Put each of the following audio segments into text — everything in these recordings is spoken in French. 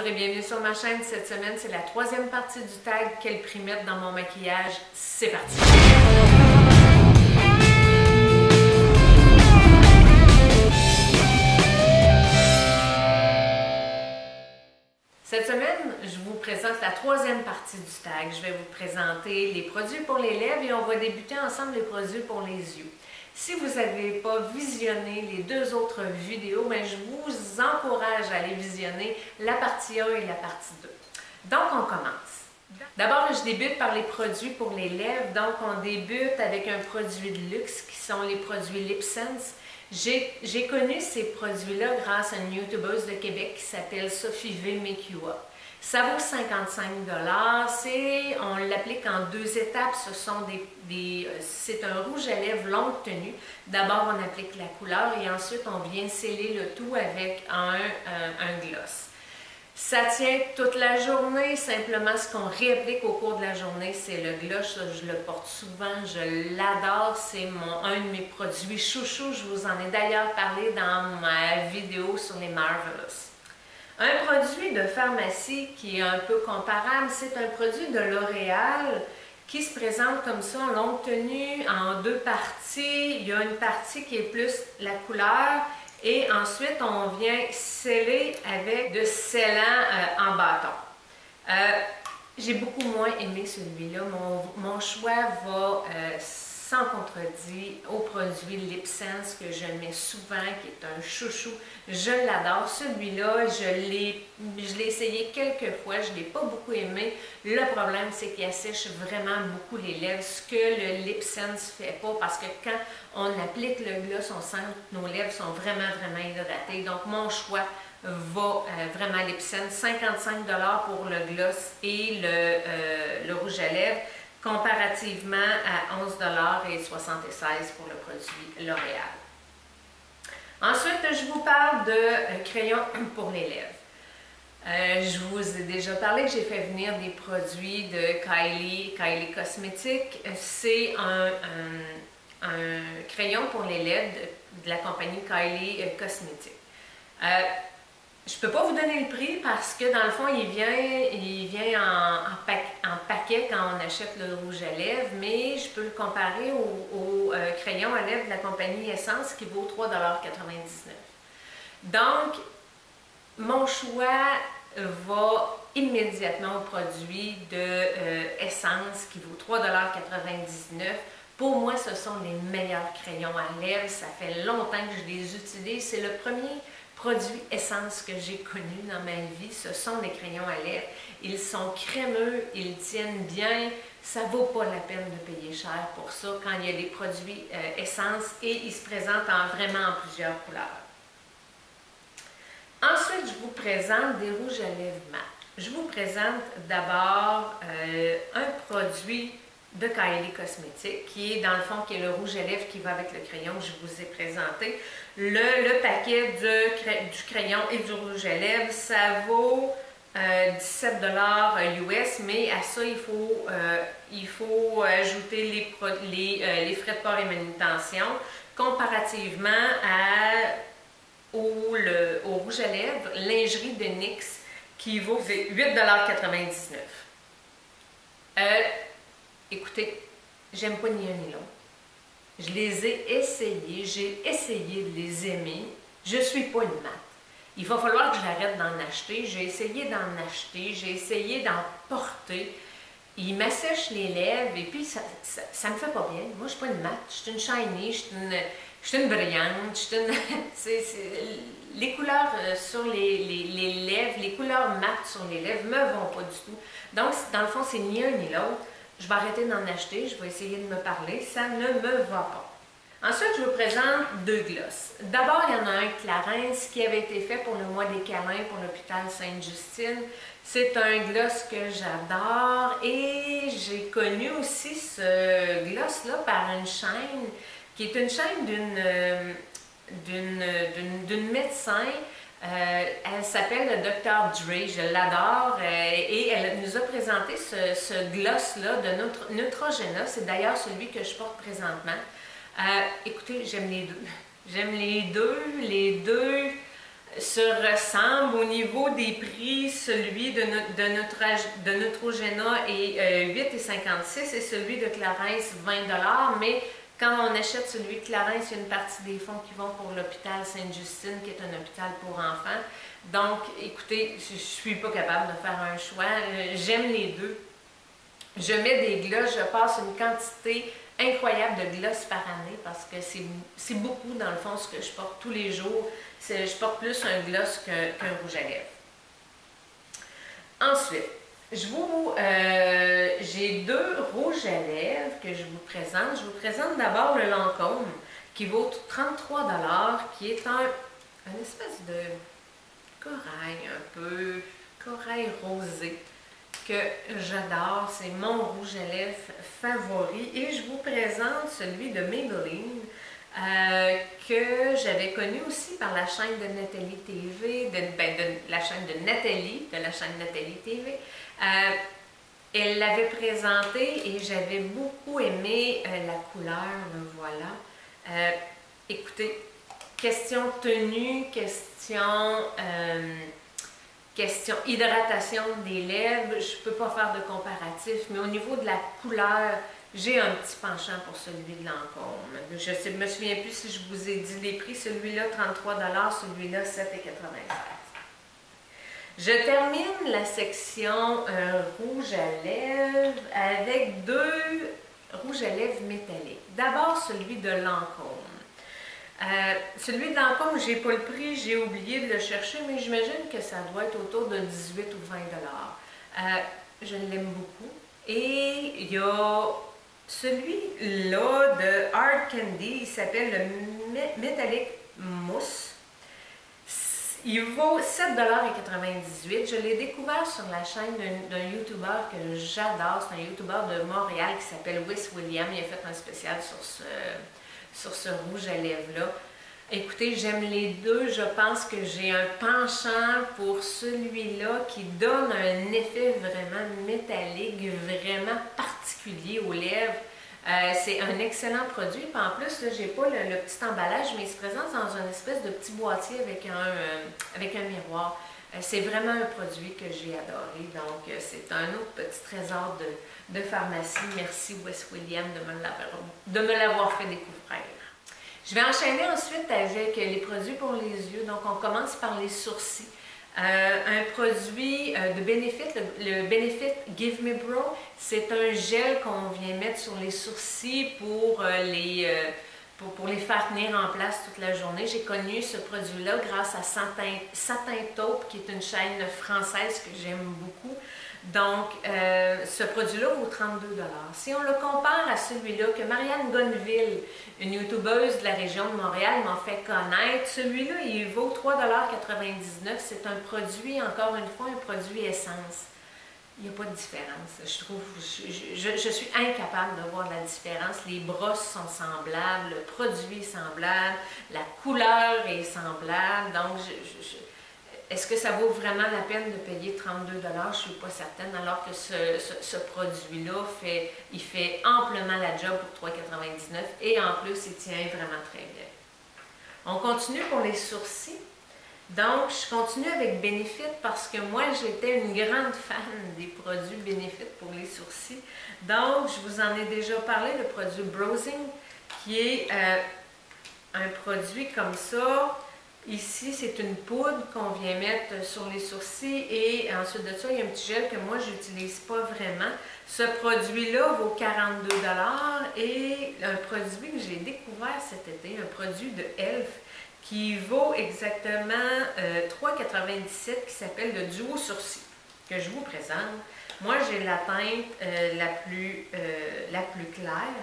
Bonjour et bienvenue sur ma chaîne. Cette semaine, c'est la troisième partie du tag Quel prix mettre dans mon maquillage. C'est parti! Cette semaine, je vous présente la troisième partie du tag. Je vais vous présenter les produits pour les lèvres et on va débuter ensemble les produits pour les yeux. Si vous n'avez pas visionné les deux autres vidéos, je vous encourage à aller visionner la partie 1 et la partie 2. Donc, on commence. D'abord, je débute par les produits pour les lèvres. Donc, on débute avec un produit de luxe qui sont les produits LipSense. J'ai connu ces produits-là grâce à une youtubeuse de Québec qui s'appelle Sophie V Make You Up. Ça vaut 55 $. On l'applique en deux étapes. C'est un rouge à lèvres longue tenue. D'abord, on applique la couleur et ensuite, on vient sceller le tout avec un gloss. Ça tient toute la journée. Simplement, ce qu'on réapplique au cours de la journée, c'est le gloss. Je le porte souvent. Je l'adore. C'est un de mes produits chouchous. Je vous en ai d'ailleurs parlé dans ma vidéo sur les Marvelous. Un produit de pharmacie qui est un peu comparable, c'est un produit de L'Oréal qui se présente comme ça en longue tenue, en deux parties. Il y a une partie qui est plus la couleur et ensuite on vient sceller avec de scellant en bâton. J'ai beaucoup moins aimé celui-là. Mon choix va sans contredit au produit LipSense que je mets souvent, qui est un chouchou. Je l'adore. Celui-là, je l'ai essayé quelques fois. Je ne l'ai pas beaucoup aimé. Le problème, c'est qu'il assèche vraiment beaucoup les lèvres, ce que le LipSense ne fait pas parce que quand on applique le gloss, on sent que nos lèvres sont vraiment hydratées. Donc, mon choix va vraiment LipSense. 55 $ pour le gloss et le rouge à lèvres, comparativement à 11 $ et 76 $ pour le produit L'Oréal. Ensuite, je vous parle de crayons pour les lèvres. Je vous ai déjà parlé que j'ai fait venir des produits de Kylie Cosmetics. C'est un crayon pour les lèvres de la compagnie Kylie Cosmetics. Je ne peux pas vous donner le prix parce que dans le fond, il vient en paquet quand on achète le rouge à lèvres, mais je peux le comparer au crayon à lèvres de la compagnie Essence qui vaut 3,99 $. Donc, mon choix va immédiatement au produit de Essence qui vaut 3,99 $. Pour moi, ce sont les meilleurs crayons à lèvres. Ça fait longtemps que je les utilise. C'est le premier produit Essence que j'ai connu dans ma vie. Ce sont des crayons à lèvres. Ils sont crémeux, ils tiennent bien. Ça ne vaut pas la peine de payer cher pour ça quand il y a des produits Essence et ils se présentent vraiment en plusieurs couleurs. Ensuite, je vous présente des rouges à lèvres mat. Je vous présente d'abord un produit de Kylie Cosmetics, qui est dans le fond qui est le rouge à lèvres qui va avec le crayon que je vous ai présenté. Le paquet du crayon et du rouge à lèvres, ça vaut 17 $ US, mais à ça, il faut ajouter les frais de port et manutention comparativement au rouge à lèvres, lingerie de NYX, qui vaut 8,99 $. Écoutez, j'aime pas ni un ni l'autre. Je les ai essayés, j'ai essayé de les aimer. Je suis pas une matte. Il va falloir que j'arrête d'en acheter. J'ai essayé d'en acheter, j'ai essayé d'en porter. Il m'assèche les lèvres et puis ça me fait pas bien. Moi, je suis pas une matte, je suis une shiny, je suis une brillante, les couleurs sur les lèvres, les couleurs mates sur les lèvres me vont pas du tout. Donc, dans le fond, c'est ni un ni l'autre. Je vais arrêter d'en acheter, je vais essayer de me parler, ça ne me va pas. Ensuite, je vous présente deux glosses. D'abord, il y en a un Clarins qui avait été fait pour le mois des câlins pour l'hôpital Sainte-Justine. C'est un gloss que j'adore et j'ai connu aussi ce gloss-là par une chaîne qui est une chaîne d'une médecin. Elle s'appelle le Dr. Dre, je l'adore et elle nous a présenté ce gloss-là de Neutrogena. C'est d'ailleurs celui que je porte présentement. Écoutez, j'aime les deux. J'aime les deux. se ressemblent. Au niveau des prix, celui de Neutrogena est 8,56 et celui de Clarins 20 $, mais quand on achète celui de Clarins, il y a une partie des fonds qui vont pour l'hôpital Sainte-Justine, qui est un hôpital pour enfants. Donc, écoutez, je ne suis pas capable de faire un choix. J'aime les deux. Je mets des glosses, je passe une quantité incroyable de glosses par année parce que c'est beaucoup dans le fond ce que je porte tous les jours. Je porte plus un gloss qu'un rouge à lèvres. Ensuite, j'ai deux rouges à lèvres que je vous présente. Je vous présente d'abord le Lancôme qui vaut 33 $, qui est un espèce de corail, un peu corail rosé que j'adore. C'est mon rouge à lèvres favori. Et je vous présente celui de Maybelline que j'avais connu aussi par la chaîne de Nathalie TV, de la chaîne de la chaîne Nathalie TV. Elle l'avait présenté et j'avais beaucoup aimé la couleur, le voilà. Écoutez, question tenue, question hydratation des lèvres, je ne peux pas faire de comparatif, mais au niveau de la couleur, j'ai un petit penchant pour celui de Lancôme. Je ne me souviens plus si je vous ai dit les prix, celui-là 33 $, celui-là 7,96 $. Je termine la section rouge à lèvres avec deux rouges à lèvres métalliques. D'abord celui de Lancôme. Celui de Lancôme, je n'ai pas le prix, j'ai oublié de le chercher, mais j'imagine que ça doit être autour de 18 ou 20 $. Je l'aime beaucoup. Et il y a celui-là de Hard Candy, il s'appelle le Metallic Mousse. Il vaut 7,98 $. Je l'ai découvert sur la chaîne d'un YouTuber que j'adore. C'est un YouTuber de Montréal qui s'appelle Wes William. Il a fait un spécial sur ce rouge à lèvres-là. Écoutez, j'aime les deux. Je pense que j'ai un penchant pour celui-là qui donne un effet vraiment métallique, vraiment particulier aux lèvres. C'est un excellent produit. Puis en plus, je n'ai pas le petit emballage, mais il se présente dans une espèce de petit boîtier avec un miroir. C'est vraiment un produit que j'ai adoré. Donc, c'est un autre petit trésor de pharmacie. Merci Wes William de me l'avoir fait découvrir. Je vais enchaîner ensuite avec les produits pour les yeux. Donc, on commence par les sourcils. Un produit de Benefit, le Benefit Give Me Brow, c'est un gel qu'on vient mettre sur les sourcils pour les faire tenir en place toute la journée. J'ai connu ce produit-là grâce à Satin Taupe, qui est une chaîne française que j'aime beaucoup. Donc, ce produit-là vaut 32 $. Si on le compare à celui-là que Marianne Gonneville, une youtubeuse de la région de Montréal, m'a fait connaître, celui-là, il vaut 3,99 $. C'est un produit, encore une fois, un produit essence. Il n'y a pas de différence. Je trouve, je suis incapable de voir la différence. Les brosses sont semblables, le produit est semblable, la couleur est semblable. Donc, est-ce que ça vaut vraiment la peine de payer 32 $? Je ne suis pas certaine, alors que ce produit-là, il fait amplement la job pour 3,99 $ et en plus, il tient vraiment très bien. On continue pour les sourcils. Donc, je continue avec Benefit parce que moi, j'étais une grande fan des produits Benefit pour les sourcils. Donc, je vous en ai déjà parlé, le produit Browsing, qui est un produit comme ça. Ici, c'est une poudre qu'on vient mettre sur les sourcils et ensuite de ça, il y a un petit gel que moi, je n'utilise pas vraiment. Ce produit-là vaut 42 $ et un produit que j'ai découvert cet été, un produit de Elf, qui vaut exactement 3,97 $, qui s'appelle le Duo Sourcil, que je vous présente. Moi, j'ai la teinte la plus claire.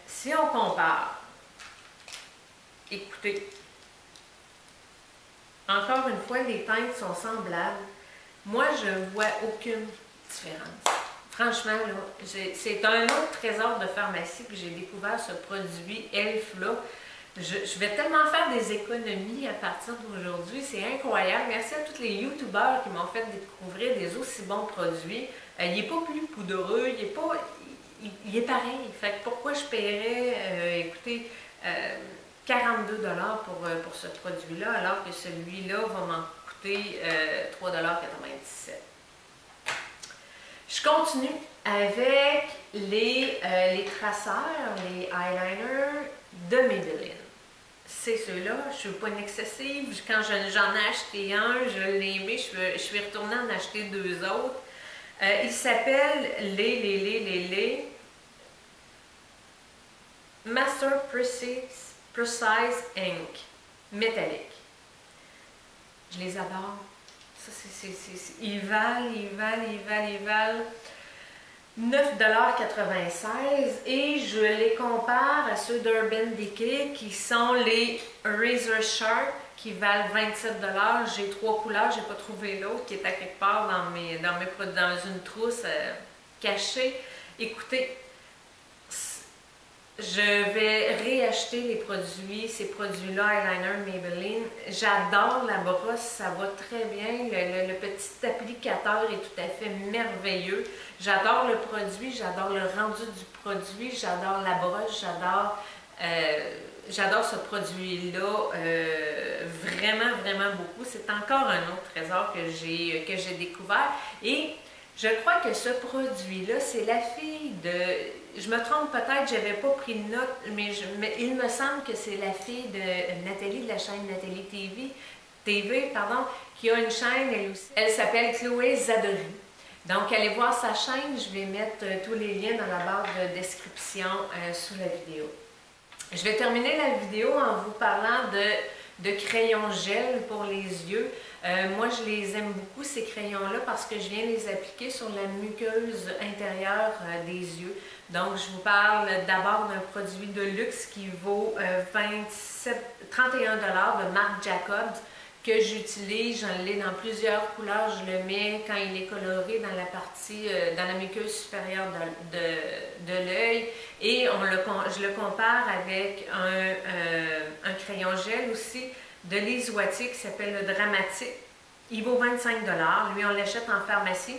Si on compare, écoutez, encore une fois, les teintes sont semblables. Moi, je ne vois aucune différence. Franchement, c'est un autre trésor de pharmacie que j'ai découvert, ce produit Elf-là. Je vais tellement faire des économies à partir d'aujourd'hui, c'est incroyable. Merci à tous les youtubeurs qui m'ont fait découvrir des aussi bons produits. Il n'est pas plus poudreux, il est pareil. Fait que pourquoi je paierais, écoutez, 42 $ pour ce produit-là, alors que celui-là va m'en coûter 3,97 $. Je continue avec les traceurs, les eyeliners de Maybelline. C'est ceux-là, je ne suis pas une excessive. Quand j'en ai acheté un, je l'ai aimé, je suis retournée en acheter 2 autres. Ils s'appellent les Master Precise Ink métallique. Je les adore. Ça, ils valent 9,96 $ et je les compare à ceux d'Urban Decay qui sont les Razor Sharp qui valent 27 $. J'ai 3 couleurs, j'ai pas trouvé l'autre qui est à quelque part dans une trousse cachée. Écoutez, je vais réacheter ces produits-là, eyeliner Maybelline. J'adore la brosse, ça va très bien. Le petit applicateur est tout à fait merveilleux. J'adore le produit, j'adore le rendu du produit, j'adore la brosse, j'adore ce produit-là vraiment, vraiment beaucoup. C'est encore un autre trésor que j'ai découvert. Et je crois que ce produit-là, c'est la fille de... Je me trompe peut-être, je n'avais pas pris de note, mais il me semble que c'est la fille de Nathalie, de la chaîne Nathalie TV, qui a une chaîne, elle aussi. Elle s'appelle Chloé Zadori. Donc, allez voir sa chaîne, je vais mettre tous les liens dans la barre de description sous la vidéo. Je vais terminer la vidéo en vous parlant de crayons gel pour les yeux. Moi, je les aime beaucoup, ces crayons-là, parce que je viens les appliquer sur la muqueuse intérieure des yeux. Donc, je vous parle d'abord d'un produit de luxe qui vaut 31 $ de marque Jacobs, que j'utilise. J'en ai dans plusieurs couleurs. Je le mets quand il est coloré dans la partie, dans la muqueuse supérieure de l'œil. Et je le compare avec un crayon gel aussi de Lise Wattier qui s'appelle le Dramatique. Il vaut 25 $. Lui, on l'achète en pharmacie.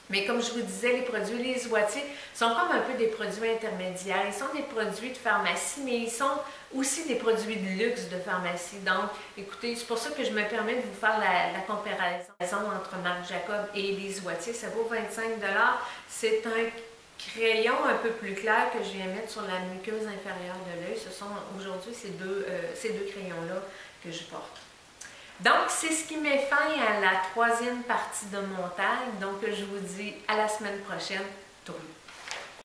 Mais comme je vous disais, les produits Lise Wattier sont comme un peu des produits intermédiaires. Ils sont des produits de pharmacie, mais ils sont aussi des produits de luxe de pharmacie. Donc, écoutez, c'est pour ça que je me permets de vous faire la comparaison entre Marc Jacob et Lise Wattier. Ça vaut 25 $. C'est un crayon un peu plus clair que je viens mettre sur la muqueuse inférieure de l'œil. Ce sont aujourd'hui ces deux crayons-là que je porte. Donc, c'est ce qui met fin à la troisième partie de montagne. Donc, je vous dis à la semaine prochaine. Tournez.